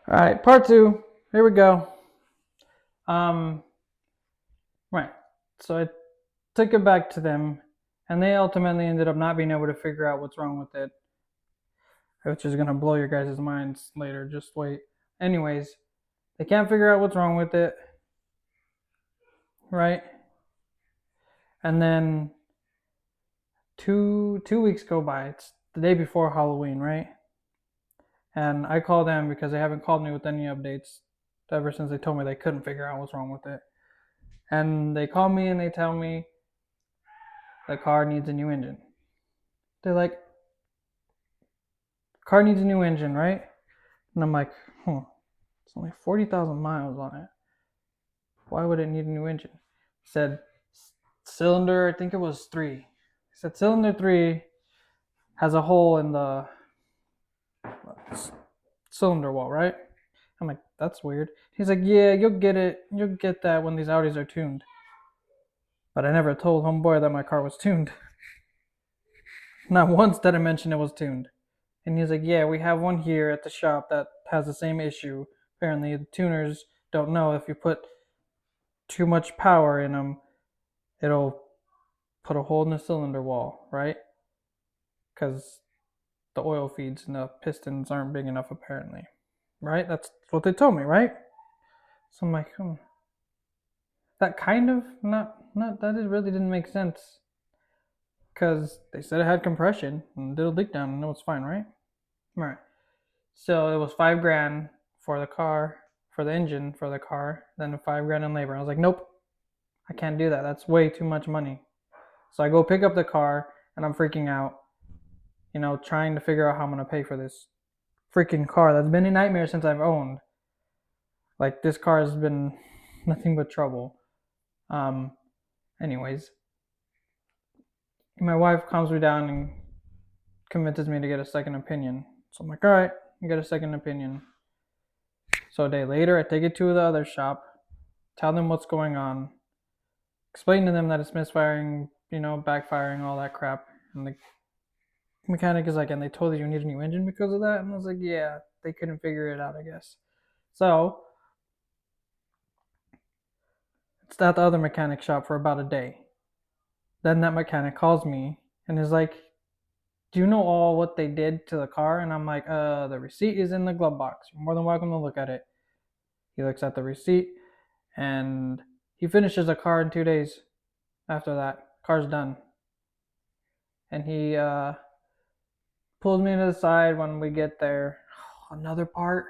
All right, part two. Here we go. Um, right. So I took it back to them, and they ultimately ended up not being able to figure out what's wrong with it, which is gonna blow your guys' minds later. Just wait. Anyways, they can't figure out what's wrong with it, right? And then two weeks go by. It's the day before Halloween, right? And I call them because they haven't called me with any updates ever since they told me they couldn't figure out what's wrong with it. And they call me and they tell me the car needs a new engine. They're like, car needs a new engine, right? And I'm like, it's only 40,000 miles on it. Why would it need a new engine? He said, cylinder, I think it was 3. He said, cylinder 3 has a hole in the cylinder wall, right? I'm like, that's weird. He's like, yeah, you'll get it. You'll get that when these Audis are tuned. But I never told homeboy that my car was tuned. Not once did I mention it was tuned. And he's like, yeah, we have one here at the shop that has the same issue. Apparently, the tuners don't know if you put too much power in them, it'll put a hole in the cylinder wall, right? Because the oil feeds and the pistons aren't big enough, apparently. Right? That's what they told me, right? So I'm like, that kind of, not, that really didn't make sense. Because they said it had compression and did a leak down and it was fine, right? Right. So it was 5 grand for the car, for the engine for the car, then 5 grand in labor. I was like, nope, I can't do that. That's way too much money. So I go pick up the car and I'm freaking out, trying to figure out how I'm going to pay for this freaking car that's been a nightmare since I've owned. Like, this car has been nothing but trouble. Um, Anyways, my wife calms me down and convinces me to get a second opinion. So I'm like, all right, I get a second opinion. So a day later, I take it to the other shop, tell them what's going on, explain to them that it's misfiring, backfiring, all that crap. And the mechanic is like, and they told you need a new engine because of that? And I was like, yeah, they couldn't figure it out, I guess. So it's at the other mechanic shop for about a day. Then that mechanic calls me and is like, do you know all what they did to the car? And I'm like, the receipt is in the glove box. You're more than welcome to look at it. He looks at the receipt and he finishes the car in 2 days after that. Car's done. And he pulls me to the side when we get there. Another part.